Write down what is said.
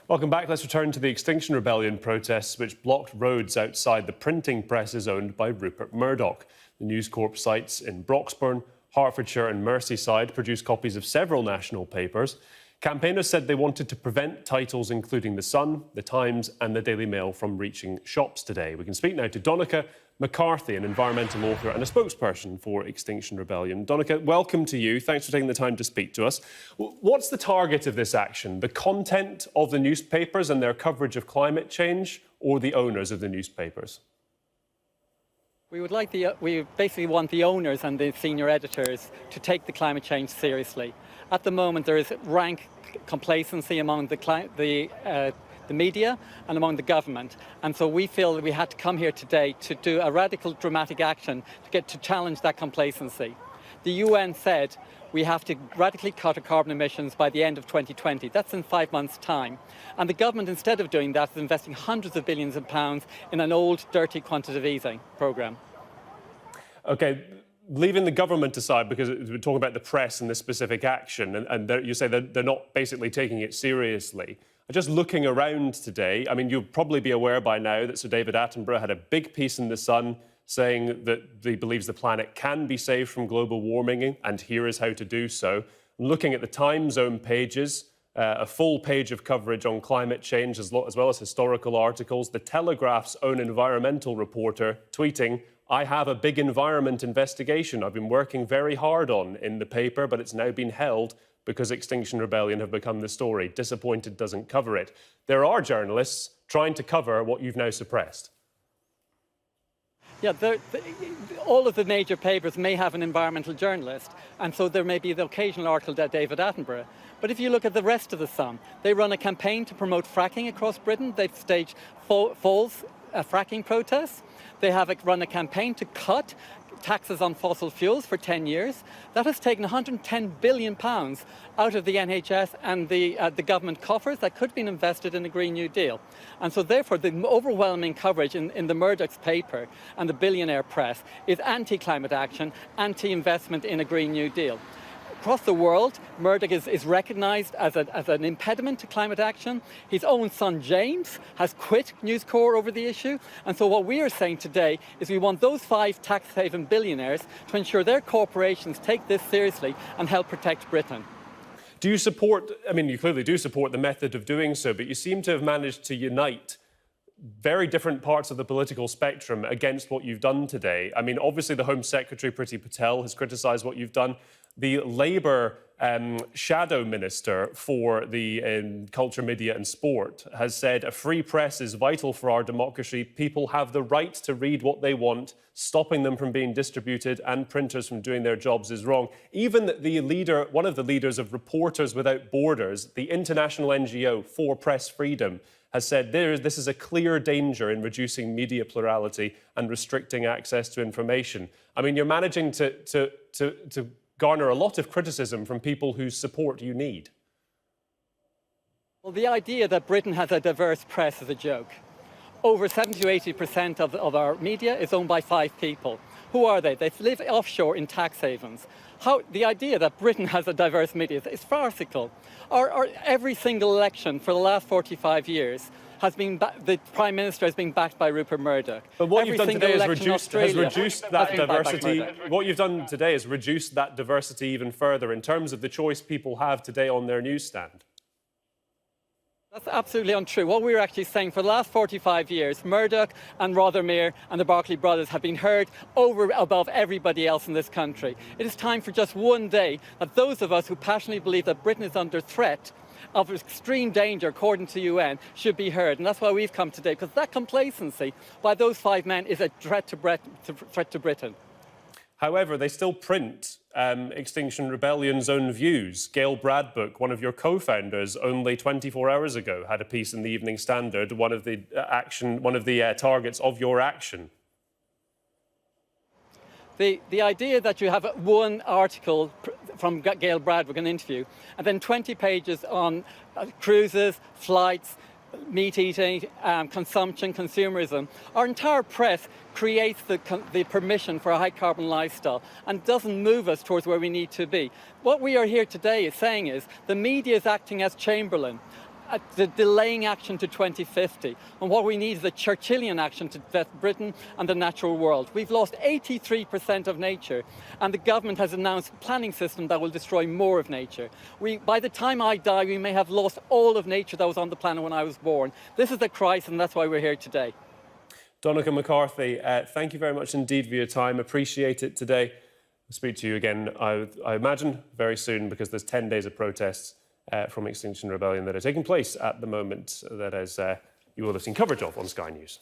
Welcome back. Let's return to the Extinction Rebellion protests which blocked roads outside the printing presses owned by Rupert Murdoch. The News Corp sites in Broxbourne, Hertfordshire and Merseyside produced copies of several national papers. Campaigners said they wanted to prevent titles including The Sun, The Times and the Daily Mail from reaching shops today. We can speak now to Donncha McCarthy, an environmental author and a spokesperson for Extinction Rebellion. Donncha, welcome to you. Thanks for taking the time to speak to us. What's the target of this action? The content of the newspapers and their coverage of climate change, or the owners of the newspapers? We basically want the owners and the senior editors to take the climate change seriously. At the moment, there is rank complacency among the media and among the government. And so we feel that we had to come here today to do a radical, dramatic action to challenge that complacency. The UN said we have to radically cut our carbon emissions by the end of 2020. That's in 5 months' time. And the government, instead of doing that, is investing hundreds of billions of pounds in an old, dirty quantitative easing programme. OK, leaving the government aside, because we're talking about the press and this specific action, and you say that they're not basically taking it seriously. Just looking around today, I mean, you'll probably be aware by now that Sir David Attenborough had a big piece in The Sun saying that he believes the planet can be saved from global warming, and here is how to do so. Looking at the Times own pages, a full page of coverage on climate change, as well as historical articles. The Telegraph's own environmental reporter tweeting, "I have a big environment investigation I've been working very hard on in the paper, but it's now been held because Extinction Rebellion have become the story. Disappointed doesn't cover it." There are journalists trying to cover what you've now suppressed. Yeah, all of the major papers may have an environmental journalist, and so there may be the occasional article that David Attenborough. But if you look at the rest of the Sun, they run a campaign to promote fracking across Britain. They've staged false fracking protests. They have run a campaign to cut taxes on fossil fuels for 10 years. That has taken £110 billion out of the NHS and the government coffers that could have been invested in a Green New Deal. And so therefore the overwhelming coverage in the Murdoch's paper and the billionaire press is anti-climate action, anti-investment in a Green New Deal. Across the world, Murdoch is recognised as an impediment to climate action. His own son, James, has quit News Corp over the issue. And so what we are saying today is we want those 5 tax haven billionaires to ensure their corporations take this seriously and help protect Britain. Do you support, I mean, you clearly do support the method of doing so, but you seem to have managed to unite very different parts of the political spectrum against what you've done today. I mean, obviously the Home Secretary, Priti Patel, has criticised what you've done. The Labour shadow minister for the culture, media and sport has said a free press is vital for our democracy. People have the right to read what they want. Stopping them from being distributed and printers from doing their jobs is wrong. Even the leader, one of the leaders of Reporters Without Borders, the international NGO for press freedom, has said this is a clear danger in reducing media plurality and restricting access to information. I mean, you're managing to garner a lot of criticism from people whose support you need. Well, the idea that Britain has a diverse press is a joke. Over 70 to 80% of our media is owned by 5 people. Who are they? They live offshore in tax havens. The idea that Britain has a diverse media is farcical. Every single election for the last 45 years has been the Prime Minister has been backed by Rupert Murdoch. But what you've done today has reduced that diversity. What you've done today has reduced that diversity even further in terms of the choice people have today on their newsstand. That's absolutely untrue. What we're actually saying, for the last 45 years, Murdoch and Rothermere and the Barclay brothers have been heard above everybody else in this country. It is time for just one day that those of us who passionately believe that Britain is under threat of extreme danger, according to the UN, should be heard. And that's why we've come today, because that complacency by those 5 men is a threat to Britain. However, they still print Extinction Rebellion's own views. Gail Bradbook, one of your co-founders, only 24 hours ago had a piece in the Evening Standard, one of the targets of your action. The idea that you have one article from Gail Bradbook, an interview, and then 20 pages on cruises, flights, meat eating, consumption, consumerism. Our entire press creates the permission for a high carbon lifestyle and doesn't move us towards where we need to be. What we are here today is saying is the media is acting as Chamberlain. delaying action to 2050. And what we need is a Churchillian action to Britain and the natural world. We've lost 83% of nature, and the government has announced a planning system that will destroy more of nature. By the time I die, we may have lost all of nature that was on the planet when I was born. This is a crisis, and that's why we're here today. Donncha McCarthy, thank you very much indeed for your time. Appreciate it today. I'll speak to you again, I imagine, very soon, because there's 10 days of protests from Extinction Rebellion that are taking place at the moment that, as you will have seen coverage of on Sky News.